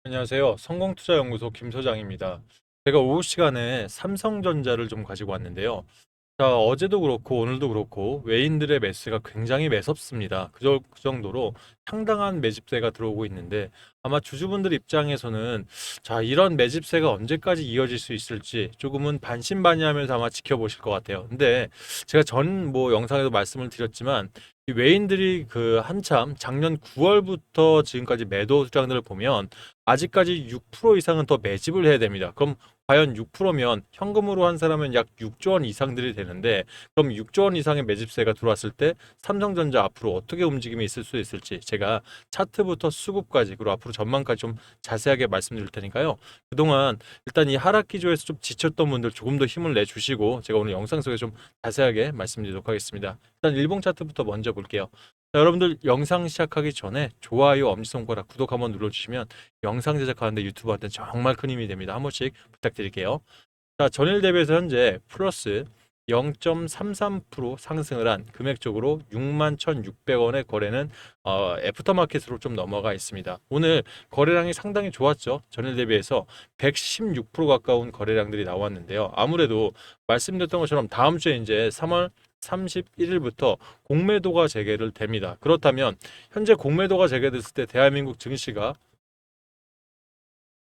안녕하세요. 성공투자연구소 김 소장입니다. 제가 오후 시간에 삼성전자를 좀 가지고 왔는데요. 자, 어제도 그렇고 오늘도 그렇고 외인들의 매수가 굉장히 매섭습니다. 그 정도로 상당한 매집세가 들어오고 있는데 아마 주주분들 입장에서는 자, 이런 매집세가 언제까지 이어질 수 있을지 조금은 반신반의하면서 아마 지켜보실 것 같아요. 근데 제가 전 영상에도 말씀을 드렸지만 이 외인들이 그 한참 작년 9월부터 지금까지 매도 수량들을 보면 아직까지 6% 이상은 더 매집을 해야 됩니다. 그럼 과연 6%면 현금으로 한 사람은 약 6조 원 이상들이 되는데 그럼 6조 원 이상의 매집세가 들어왔을 때 삼성전자 앞으로 어떻게 움직임이 있을 수 있을지 제가 차트부터 수급까지 그리고 앞으로 전망까지 좀 자세하게 말씀드릴 테니까요. 그동안 일단 이 하락 기조에서 좀 지쳤던 분들 조금 더 힘을 내주시고 제가 오늘 영상 속에 좀 자세하게 말씀드리도록 하겠습니다. 일단 일봉 차트부터 먼저 볼게요. 자, 여러분들 영상 시작하기 전에 좋아요, 엄지손가락, 구독 한번 눌러주시면 영상 제작하는데 유튜브한테 정말 큰 힘이 됩니다. 한 번씩 부탁드릴게요. 자, 전일 대비해서 현재 플러스 0.33% 상승을 한 금액적으로 61,600원의 거래는 애프터마켓으로 좀 넘어가 있습니다. 오늘 거래량이 상당히 좋았죠. 전일 대비해서 116% 가까운 거래량들이 나왔는데요. 아무래도 말씀드렸던 것처럼 다음 주에 이제 3월 31일부터 공매도가 재개를 됩니다. 그렇다면 현재 공매도가 재개됐을 때 대한민국 증시가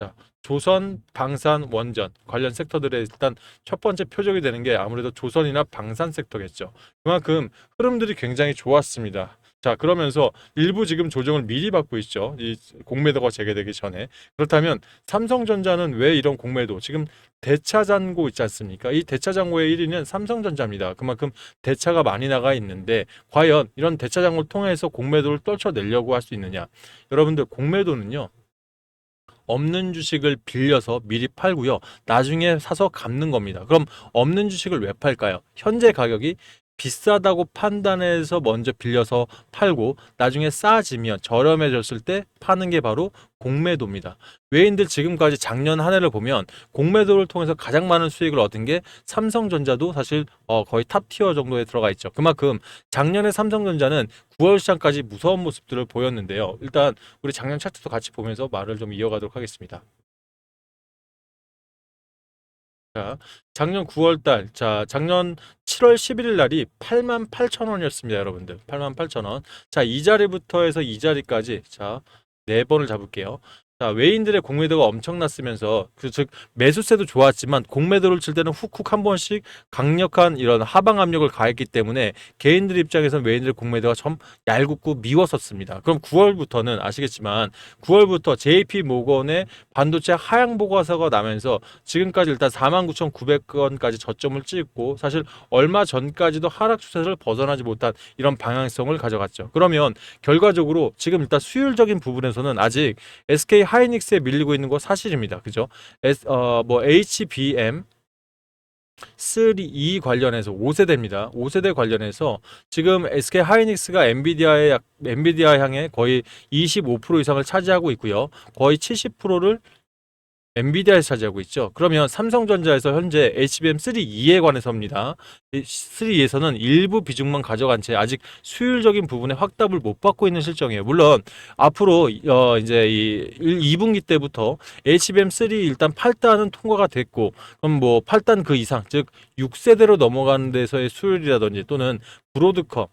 자, 조선, 방산, 원전 관련 섹터들의 일단 첫 번째 표적이 되는 게 아무래도 조선이나 방산 섹터겠죠. 그만큼 흐름들이 굉장히 좋았습니다. 자, 그러면서 일부 지금 조정을 미리 받고 있죠. 이 공매도가 재개되기 전에. 그렇다면 삼성전자는 왜 이런 공매도 지금 대차 잔고 있지 않습니까? 이 대차 잔고의 1위는 삼성전자입니다. 그만큼 대차가 많이 나가 있는데 과연 이런 대차 잔고를 통해서 공매도를 떨쳐내려고 할 수 있느냐? 여러분들 공매도는요. 없는 주식을 빌려서 미리 팔고요. 나중에 사서 갚는 겁니다. 그럼 없는 주식을 왜 팔까요? 현재 가격이 비싸다고 판단해서 먼저 빌려서 팔고 나중에 싸지면 저렴해졌을 때 파는 게 바로 공매도입니다. 외인들 지금까지 작년 한 해를 보면 공매도를 통해서 가장 많은 수익을 얻은 게 삼성전자도 사실 거의 탑 티어 정도에 들어가 있죠. 그만큼 작년에 삼성전자는 9월 시장까지 무서운 모습들을 보였는데요. 일단 우리 작년 차트도 같이 보면서 말을 좀 이어가도록 하겠습니다. 자, 작년 9월 달, 자, 작년 7월 11일 날이 88,000원이었습니다, 여러분들. 88,000원. 자, 이 자리부터 해서 이 자리까지, 자, 네 번을 잡을게요. 자, 외인들의 공매도가 엄청났으면서, 즉, 매수세도 좋았지만, 공매도를 칠 때는 훅훅 한 번씩 강력한 이런 하방 압력을 가했기 때문에, 개인들 입장에서는 외인들의 공매도가 좀 얄궂고 미웠었습니다. 그럼 9월부터는 아시겠지만, 9월부터 JP 모건의 반도체 하향 보고서가 나면서 지금까지 일단 49,900원까지 저점을 찍고 사실 얼마 전까지도 하락 추세를 벗어나지 못한 이런 방향성을 가져갔죠. 그러면 결과적으로 지금 일단 수율적인 부분에서는 아직 SK 하이닉스에 밀리고 있는 거 사실입니다. 그죠? HBM 3E 관련해서 5세대입니다. 5세대 관련해서 지금 SK 하이닉스가 엔비디아 향해 거의 25% 이상을 차지하고 있고요. 거의 70%를 엔비디아에서 차지하고 있죠. 그러면 삼성전자에서 현재 HBM3E에 관해서입니다. 3E에서는 일부 비중만 가져간 채 아직 수율적인 부분에 확답을 못 받고 있는 실정이에요. 물론 앞으로 이제 이 2분기 때부터 HBM3 일단 8단은 통과가 됐고 그럼 뭐 8단 그 이상 즉 6세대로 넘어가는 데서의 수율이라든지 또는 브로드컴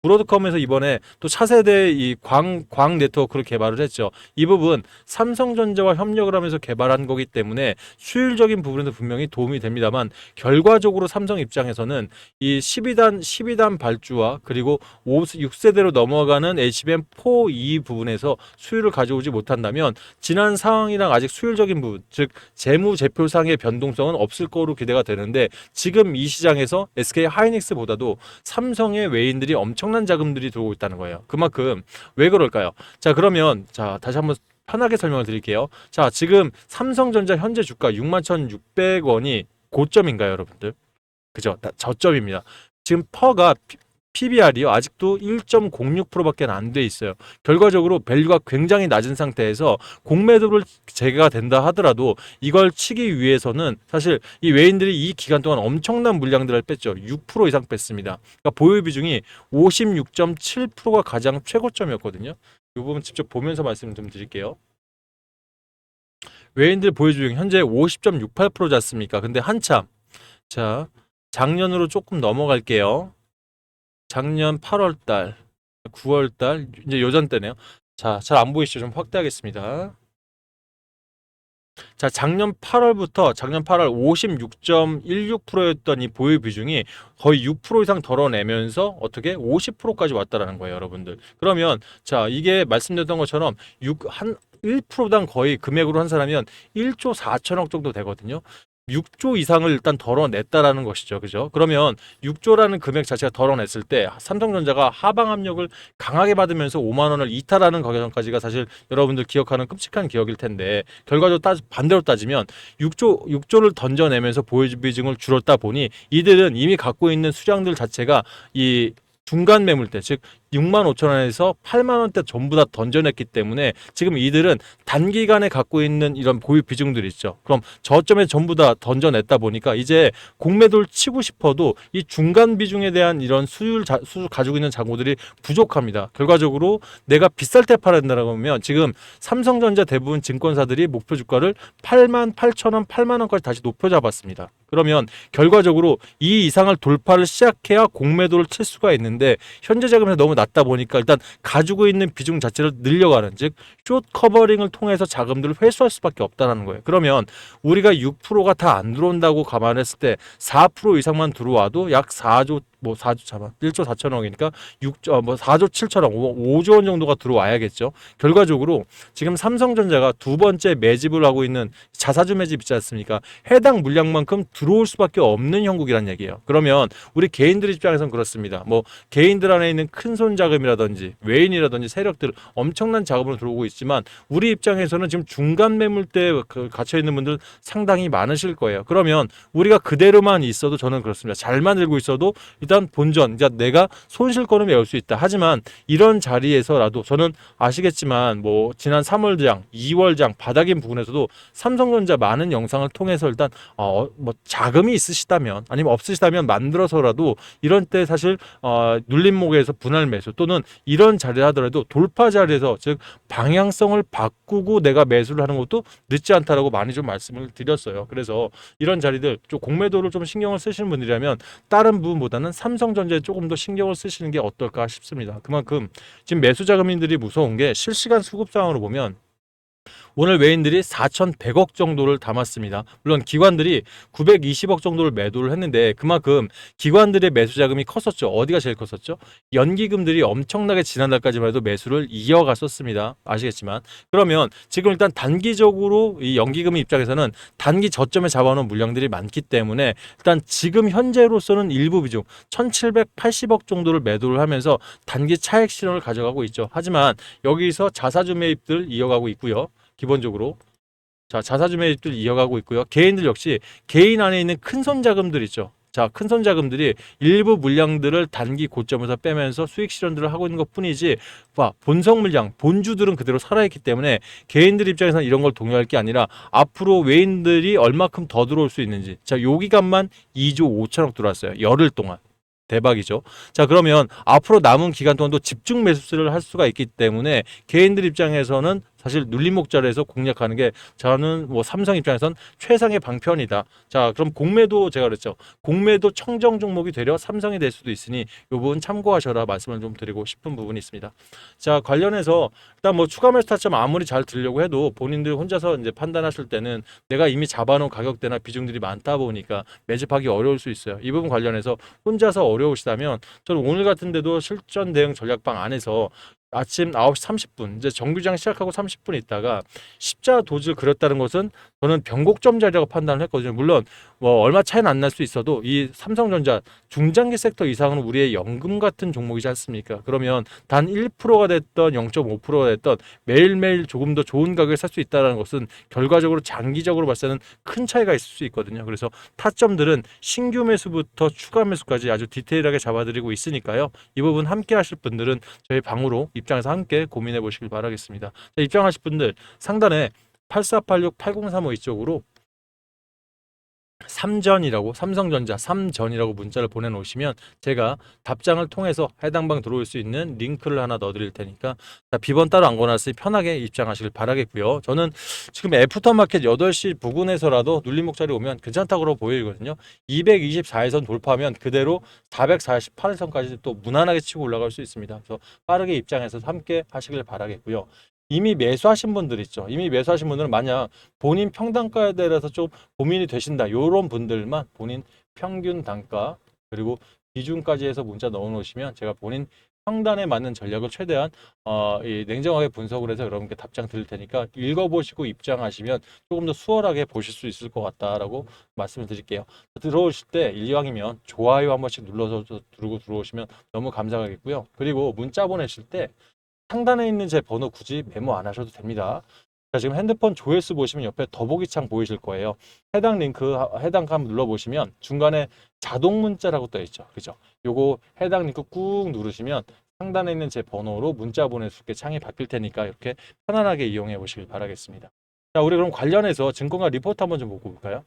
브로드컴에서 이번에 또 차세대 이 광 네트워크를 개발을 했죠. 이 부분 삼성전자와 협력을 하면서 개발한 거기 때문에 수율적인 부분에도 분명히 도움이 됩니다만 결과적으로 삼성 입장에서는 이 12단 발주와 그리고 6세대로 넘어가는 HBM4E 부분에서 수율을 가져오지 못한다면 지난 상황이랑 아직 수율적인 부분 즉 재무제표상의 변동성은 없을 거로 기대가 되는데 지금 이 시장에서 SK 하이닉스보다도 삼성의 외인들이 엄청난 자금들이 들어오고 있다는 거예요. 그만큼 왜 그럴까요? 자, 그러면 자, 다시 한번 편하게 설명을 드릴게요. 자, 지금 삼성전자 현재 주가 61,600원이 고점인가요, 여러분들? 그죠? 저점입니다. 지금 퍼가 PBR이요. 아직도 1.06%밖에 안 돼 있어요. 결과적으로 밸류가 굉장히 낮은 상태에서 공매도를 재개가 된다 하더라도 이걸 치기 위해서는 사실 이 외인들이 이 기간 동안 엄청난 물량들을 뺐죠. 6% 이상 뺐습니다. 그러니까 보유 비중이 56.7%가 가장 최고점이었거든요. 이 부분 직접 보면서 말씀 좀 드릴게요. 외인들 보유 비중 현재 50.68%지 않습니까? 근데 한참 자 작년으로 조금 넘어갈게요. 작년 8월 달, 9월 달 이제 요전 때네요. 자, 잘 안 보이시죠? 좀 확대하겠습니다. 자, 작년 8월 56.16%였던 이 보유 비중이 거의 6% 이상 덜어내면서 어떻게 50%까지 왔다라는 거예요, 여러분들. 그러면 자, 이게 말씀드렸던 것처럼 1%당 거의 금액으로 한 사람이면 1조 4천억 정도 되거든요. 6조 이상을 일단 덜어냈다라는 것이죠. 그죠? 그러면 6조라는 금액 자체가 덜어냈을 때 삼성전자가 하방 압력을 강하게 받으면서 5만 원을 이탈하는 과정까지가 사실 여러분들 기억하는 끔찍한 기억일 텐데 결과적으로 반대로 따지면 6조를 던져내면서 보유 비중을 줄였다 보니 이들은 이미 갖고 있는 수량들 자체가 이 중간 매물대 즉 6만 5천 원에서 8만 원대 전부 다 던져냈기 때문에 지금 이들은 단기간에 갖고 있는 이런 보유 비중들이 있죠. 그럼 저점에 전부 다 던져냈다 보니까 이제 공매도를 치고 싶어도 이 중간 비중에 대한 이런 수율 가지고 있는 잔고들이 부족합니다. 결과적으로 내가 비쌀 때 팔았다라고 하면 지금 삼성전자 대부분 증권사들이 목표 주가를 8만 8천 원, 8만 원까지 다시 높여 잡았습니다. 그러면 결과적으로 이 이상을 돌파를 시작해야 공매도를 칠 수가 있는데 현재 자금에서 너무 낮다 보니까 일단 가지고 있는 비중 자체를 늘려가는 즉 숏 커버링을 통해서 자금들을 회수할 수밖에 없다는 거예요. 그러면 우리가 6%가 다 안 들어온다고 감안했을 때 4% 이상만 들어와도 약 4조 4조 잠깐 1조 4천억이니까 6조 4조 7천억 5조 원 정도가 들어와야겠죠. 결과적으로 지금 삼성전자가 두 번째 매집을 하고 있는 자사주 매집 있지 않습니까? 해당 물량만큼 들어올 수밖에 없는 형국이란 얘기예요. 그러면 우리 개인들 입장에서는 그렇습니다. 뭐 개인들 안에 있는 큰손 자금이라든지 외인이라든지 세력들 엄청난 자금으로 들어오고 있지만 우리 입장에서는 지금 중간 매물대에 갇혀 있는 분들 상당히 많으실 거예요. 그러면 우리가 그대로만 있어도 저는 그렇습니다. 잘만 들고 있어도 일단 본전, 그러니까 내가 손실권을 메울 수 있다. 하지만 이런 자리에서라도 저는 아시겠지만 뭐 지난 3월장, 2월장 바닥인 부분에서도 삼성전자 많은 영상을 통해서 일단 뭐 자금이 있으시다면 아니면 없으시다면 만들어서라도 이런 때 사실 눌림목에서 분할 매수 또는 이런 자리를 하더라도 돌파 자리에서 즉 방향성을 바꾸고 내가 매수를 하는 것도 늦지 않다라고 많이 좀 말씀을 드렸어요. 그래서 이런 자리들 좀 공매도를 좀 신경을 쓰시는 분들이라면 다른 부분보다는 삼성전자에 조금 더 신경을 쓰시는 게 어떨까 싶습니다. 그만큼 지금 매수 자금인들이 무서운 게 실시간 수급 상황으로 보면 오늘 외인들이 4,100억 정도를 담았습니다. 물론 기관들이 920억 정도를 매도를 했는데 그만큼 기관들의 매수 자금이 컸었죠. 어디가 제일 컸었죠? 연기금들이 엄청나게 지난달까지만 해도 매수를 이어갔었습니다. 아시겠지만 그러면 지금 일단 단기적으로 이 연기금 입장에서는 단기 저점에 잡아놓은 물량들이 많기 때문에 일단 지금 현재로서는 일부 비중 1,780억 정도를 매도를 하면서 단기 차익 실현을 가져가고 있죠. 하지만 여기서 자사주 매입들 이어가고 있고요. 기본적으로 자 자사주 매입들 이어가고 있고요. 개인들 역시 개인 안에 있는 큰손 자금들 있죠. 자 큰손 자금들이 일부 물량들을 단기 고점에서 빼면서 수익 실현들을 하고 있는 것뿐이지 본성 물량 본주들은 그대로 살아있기 때문에 개인들 입장에서는 이런 걸 동요할 게 아니라 앞으로 외인들이 얼마큼 더 들어올 수 있는지 자요 기간만 2조 5천억 들어왔어요. 열흘 동안. 대박이죠. 자, 그러면 앞으로 남은 기간 동안도 집중 매수를 할 수가 있기 때문에 개인들 입장에서는 사실 눌림목 자리에서 공략하는 게 저는 뭐 삼성 입장에선 최상의 방편이다. 자, 그럼 공매도 제가 그랬죠. 공매도 청정 종목이 되려 삼성이 될 수도 있으니 이 부분 참고하셔라 말씀을 좀 드리고 싶은 부분이 있습니다. 자, 관련해서 일단 뭐 추가 매수 타점 아무리 잘 들려고 해도 본인들 혼자서 이제 판단하실 때는 내가 이미 잡아놓은 가격대나 비중들이 많다 보니까 매집하기 어려울 수 있어요. 이 부분 관련해서 혼자서 어려우시다면 저는 오늘 같은 데도 실전 대응 전략방 안에서 아침 9시 30분 이제 정규장 시작하고 30분 있다가 십자 도지를 그렸다는 것은 저는 변곡점 자리라고 판단을 했거든요. 물론 뭐 얼마 차이는 안 날 수 있어도 이 삼성전자 중장기 섹터 이상은 우리의 연금 같은 종목이지 않습니까? 그러면 단 1%가 됐던 0.5%가 됐던 매일매일 조금 더 좋은 가격에 살 수 있다는 것은 결과적으로 장기적으로 봤을 때는 큰 차이가 있을 수 있거든요. 그래서 타점들은 신규 매수부터 추가 매수까지 아주 디테일하게 잡아드리고 있으니까요. 이 부분 함께 하실 분들은 저희 방으로 입장에서 함께 고민해 보시길 바라겠습니다. 자, 입장하실 분들 상단에 8486, 8035 이쪽으로 삼전이라고 삼성전자 삼전이라고 문자를 보내놓으시면 제가 답장을 통해서 해당 방 들어올 수 있는 링크를 하나 넣어드릴 테니까 자, 비번 따로 안 권했으니 편하게 입장하시길 바라겠고요. 저는 지금 애프터마켓 8시 부근에서라도 눌림목자리 오면 괜찮다고 보이거든요. 224에선 돌파하면 그대로 448선까지 또 무난하게 치고 올라갈 수 있습니다. 그래서 빠르게 입장해서 함께 하시길 바라겠고요. 이미 매수하신 분들 있죠. 이미 매수하신 분들은 만약 본인 평단가에 대해서 좀 고민이 되신다. 요런 분들만 본인 평균 단가 그리고 비중까지 해서 문자 넣어 놓으시면 제가 본인 평단에 맞는 전략을 최대한 이 냉정하게 분석을 해서 여러분께 답장 드릴 테니까 읽어보시고 입장하시면 조금 더 수월하게 보실 수 있을 것 같다라고 말씀을 드릴게요. 들어오실 때 이왕이면 좋아요 한 번씩 눌러서 들고 들어오시면 너무 감사하겠고요. 그리고 문자 보내실 때 상단에 있는 제 번호 굳이 메모 안 하셔도 됩니다. 자, 지금 핸드폰 조회수 보시면 옆에 더보기 창 보이실 거예요. 해당 링크, 해당 한번 눌러보시면 중간에 자동 문자라고 떠 있죠. 그죠? 요거 해당 링크 꾹 누르시면 상단에 있는 제 번호로 문자 보낼 수 있게 창이 바뀔 테니까 이렇게 편안하게 이용해 보시길 바라겠습니다. 자, 우리 그럼 관련해서 증권가 리포트 한번 좀 보고 볼까요?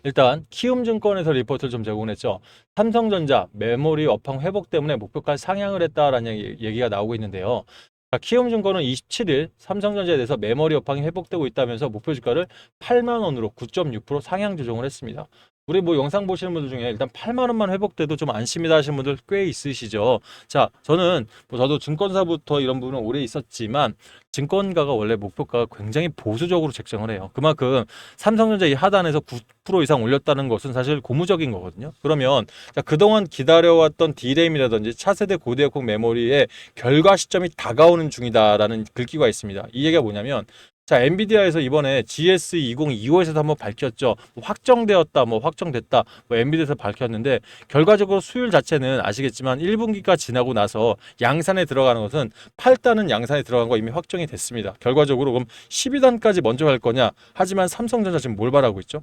일단 키움증권에서 리포트를 좀 제공했죠. 삼성전자 메모리 업황 회복 때문에 목표가 상향을 했다라는 얘기가 나오고 있는데요. 자, 키움증권은 27일 삼성전자에 대해서 메모리 업황이 회복되고 있다면서 목표 주가를 8만 원으로 9.6% 상향 조정을 했습니다. 우리 뭐 영상 보시는 분들 중에 일단 8만 원만 회복돼도 좀 안심이다 하시는 분들 꽤 있으시죠. 자, 저는 뭐 저도 증권사부터 이런 부분은 오래 있었지만 증권가가 원래 목표가가 굉장히 보수적으로 책정을 해요. 그만큼 삼성전자 이 하단에서 9% 이상 올렸다는 것은 사실 고무적인 거거든요. 그러면 자, 그동안 기다려왔던 D램이라든지 차세대 고대역폭 메모리의 결과 시점이 다가오는 중이다라는 글귀가 있습니다. 이 얘기가 뭐냐면 자, 엔비디아에서 이번에 GS2025에서도 한번 밝혔죠. 뭐 확정되었다, 뭐 확정됐다, 뭐 엔비디아에서 밝혔는데 결과적으로 수율 자체는 아시겠지만 1분기가 지나고 나서 양산에 들어가는 것은 8단은 양산에 들어간 거 이미 확정이 됐습니다. 결과적으로 그럼 12단까지 먼저 갈 거냐? 하지만 삼성전자 지금 뭘 바라고 있죠?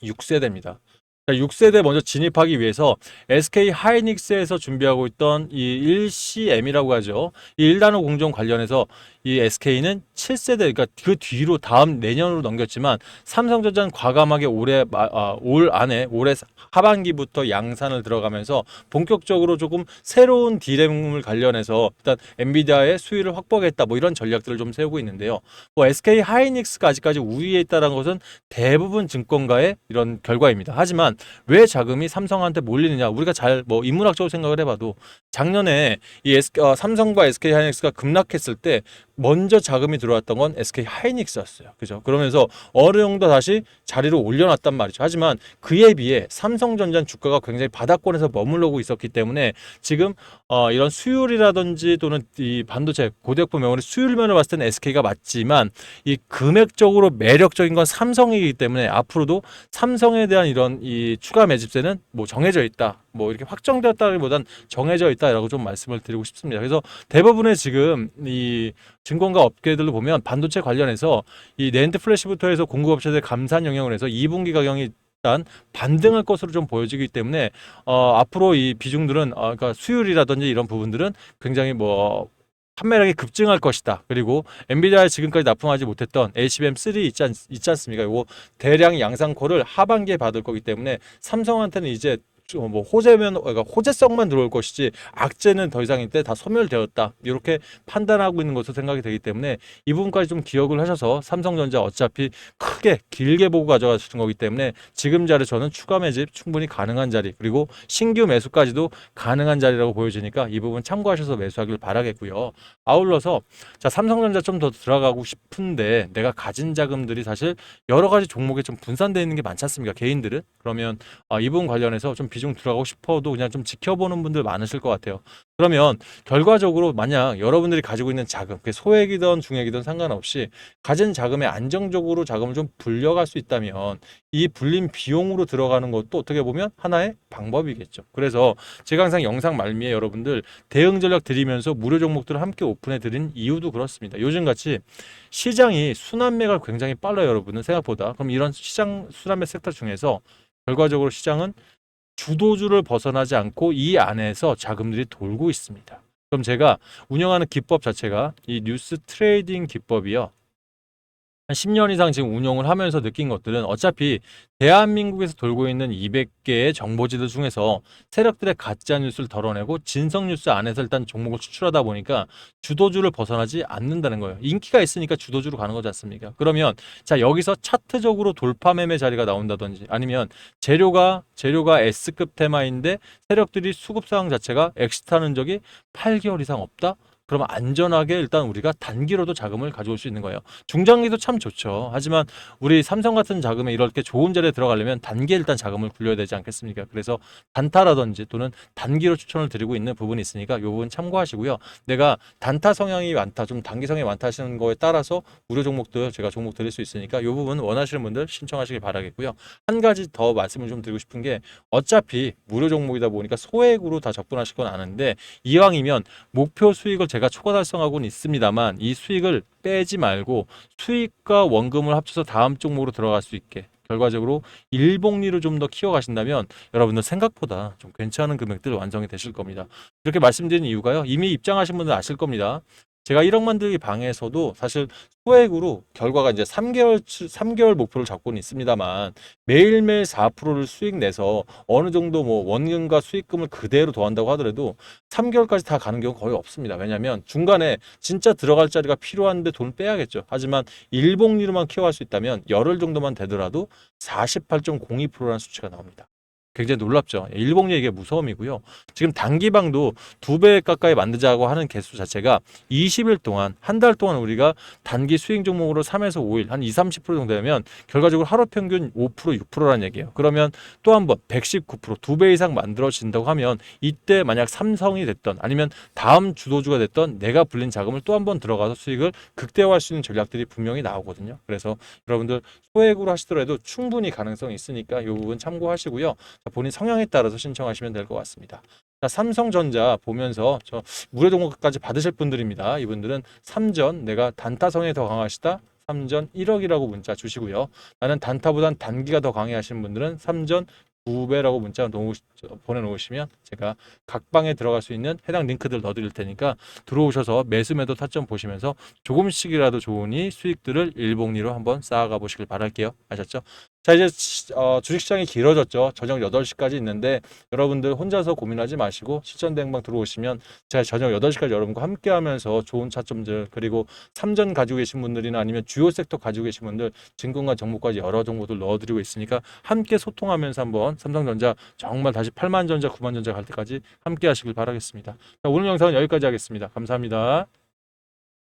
6세대입니다. 6세대 먼저 진입하기 위해서 SK 하이닉스에서 준비하고 있던 이 1CM이라고 하죠. 이 1나노 공정 관련해서 이 SK는 7세대, 그러니까 그 뒤로 다음 내년으로 넘겼지만 삼성전자는 과감하게 올 안에 올해 하반기부터 양산을 들어가면서 본격적으로 조금 새로운 D램을 관련해서 일단 엔비디아의 수율을 확보하겠다 뭐 이런 전략들을 좀 세우고 있는데요. 뭐 SK 하이닉스가 아직까지 우위에 있다는 것은 대부분 증권가의 이런 결과입니다. 하지만 왜 자금이 삼성한테 몰리느냐? 우리가 잘 뭐 인문학적으로 생각을 해봐도 작년에 이 삼성과 SK 하이닉스가 급락했을 때 먼저 자금이 들어왔던 건 SK 하이닉스였어요. 그죠? 그러면서 어느 정도 다시 자리를 올려놨단 말이죠. 하지만 그에 비해 삼성전자 주가가 굉장히 바닥권에서 머물러고 있었기 때문에 지금 이런 수율이라든지 또는 이 반도체 고대역폭 메모리 수율면을 봤을 때는 SK가 맞지만 이 금액적으로 매력적인 건 삼성이기 때문에 앞으로도 삼성에 대한 이런 이 추가 매집세는 뭐 정해져 있다. 뭐 이렇게 확정되었다기보단 정해져 있다라고 좀 말씀을 드리고 싶습니다. 그래서 대부분의 지금 이 증권가 업계들로 보면 반도체 관련해서 이 낸드 플래시부터 해서 공급업체들 감산 영향을 해서 2분기 가격이 일단 반등할 것으로 좀 보여지기 때문에 앞으로 이 비중들은 그러니까 수율이라든지 이런 부분들은 굉장히 뭐 판매량이 급증할 것이다. 그리고 엔비디아에 지금까지 납품하지 못했던 HBM3 있지 않습니까? 이거 대량 양산콜을 하반기에 받을 거기 때문에 삼성한테는 이제 뭐 그러니까 호재성만 들어올 것이지 악재는 더 이상 이때 다 소멸되었다. 이렇게 판단하고 있는 것으로 생각이 되기 때문에 이 부분까지 좀 기억을 하셔서 삼성전자 어차피 크게 길게 보고 가져가시는 거기 때문에 지금 자리 저는 추가 매집 충분히 가능한 자리 그리고 신규 매수까지도 가능한 자리라고 보여지니까 이 부분 참고하셔서 매수하길 바라겠고요. 아울러서 자, 삼성전자 좀 더 들어가고 싶은데 내가 가진 자금들이 사실 여러 가지 종목에 좀 분산되어 있는 게 많지 않습니까? 개인들은. 그러면 이 부분 관련해서 좀 비중 들어가고 싶어도 그냥 좀 지켜보는 분들 많으실 것 같아요. 그러면 결과적으로 만약 여러분들이 가지고 있는 자금, 그게 소액이든 중액이든 상관없이 가진 자금에 안정적으로 자금을 좀 불려갈 수 있다면 이 불린 비용으로 들어가는 것도 어떻게 보면 하나의 방법이겠죠. 그래서 제가 항상 영상 말미에 여러분들 대응 전략 드리면서 무료 종목들을 함께 오픈해 드린 이유도 그렇습니다. 요즘같이 시장이 순환매가 굉장히 빨라요, 여러분은 생각보다. 그럼 이런 시장 순환매 섹터 중에서 결과적으로 시장은 주도주를 벗어나지 않고 이 안에서 자금들이 돌고 있습니다. 그럼 제가 운영하는 기법 자체가 이 뉴스 트레이딩 기법이요. 한 10년 이상 지금 운용을 하면서 느낀 것들은 어차피 대한민국에서 돌고 있는 200개의 정보지들 중에서 세력들의 가짜 뉴스를 덜어내고 진성 뉴스 안에서 일단 종목을 추출하다 보니까 주도주를 벗어나지 않는다는 거예요. 인기가 있으니까 주도주로 가는 거지 않습니까? 그러면 자 여기서 차트적으로 돌파 매매 자리가 나온다든지 아니면 재료가 S급 테마인데 세력들이 수급 상황 자체가 엑시트하는 적이 8개월 이상 없다? 그러면 안전하게 일단 우리가 단기로도 자금을 가져올 수 있는 거예요. 중장기도 참 좋죠. 하지만 우리 삼성 같은 자금에 이렇게 좋은 자리에 들어가려면 단기에 일단 자금을 굴려야 되지 않겠습니까? 그래서 단타라든지 또는 단기로 추천을 드리고 있는 부분이 있으니까 이 부분 참고하시고요. 내가 단타 성향이 많다, 좀 단기 성향이 많다 하시는 거에 따라서 무료 종목들 제가 종목 드릴 수 있으니까 이 부분 원하시는 분들 신청하시길 바라겠고요. 한 가지 더 말씀을 좀 드리고 싶은 게 어차피 무료 종목이다 보니까 소액으로 다 접근하실 건 아는데 이왕이면 목표 수익을 제가 초과 달성하고는 있습니다만 이 수익을 빼지 말고 수익과 원금을 합쳐서 다음 종목으로 들어갈 수 있게 결과적으로 일복리를 좀 더 키워가신다면 여러분들 생각보다 좀 괜찮은 금액들 완성이 되실 겁니다. 이렇게 말씀드린 이유가요. 이미 입장하신 분들 아실 겁니다. 제가 1억 만들기 방에서도 사실 소액으로 결과가 이제 3개월 목표를 잡고는 있습니다만 매일매일 4%를 수익 내서 어느 정도 뭐 원금과 수익금을 그대로 더한다고 하더라도 3개월까지 다 가는 경우 거의 없습니다. 왜냐하면 중간에 진짜 들어갈 자리가 필요한데 돈을 빼야겠죠. 하지만 일복리로만 키워갈 수 있다면 열흘 정도만 되더라도 48.02%라는 수치가 나옵니다. 굉장히 놀랍죠. 일봉리 이게 무서움이고요. 지금 단기방도 2배 가까이 만들자고 하는 개수 자체가 20일 동안 한 달 동안 우리가 단기 수익 종목으로 3에서 5일 한 2, 30% 정도 되면 결과적으로 하루 평균 5%, 6%라는 얘기예요. 그러면 또 한 번 119%, 2배 이상 만들어진다고 하면 이때 만약 삼성이 됐던 아니면 다음 주도주가 됐던 내가 불린 자금을 또 한 번 들어가서 수익을 극대화할 수 있는 전략들이 분명히 나오거든요. 그래서 여러분들 소액으로 하시더라도 충분히 가능성이 있으니까 이 부분 참고하시고요. 본인 성향에 따라서 신청하시면 될 것 같습니다. 자, 삼성전자 보면서 저 무료 종목까지 받으실 분들입니다. 이분들은 삼전 내가 단타 성향이 더 강하시다. 삼전 1억이라고 문자 주시고요. 나는 단타보단 단기가 더 강해하시는 분들은 삼전 2배라고 문자 보내놓으시면 제가 각 방에 들어갈 수 있는 해당 링크들 넣어드릴 테니까 들어오셔서 매수매도 타점 보시면서 조금씩이라도 좋으니 수익들을 일복리로 한번 쌓아가 보시길 바랄게요. 아셨죠? 자 이제 주식시장이 길어졌죠. 저녁 8시까지 있는데 여러분들 혼자서 고민하지 마시고 실전대행방 들어오시면 제가 저녁 8시까지 여러분과 함께 하면서 좋은 차점들 그리고 삼전 가지고 계신 분들이나 아니면 주요 섹터 가지고 계신 분들 증권과 정보까지 여러 정보들 넣어드리고 있으니까 함께 소통하면서 한번 삼성전자 정말 다시 8만 전자 9만 전자 갈 때까지 함께 하시길 바라겠습니다. 자, 오늘 영상은 여기까지 하겠습니다. 감사합니다.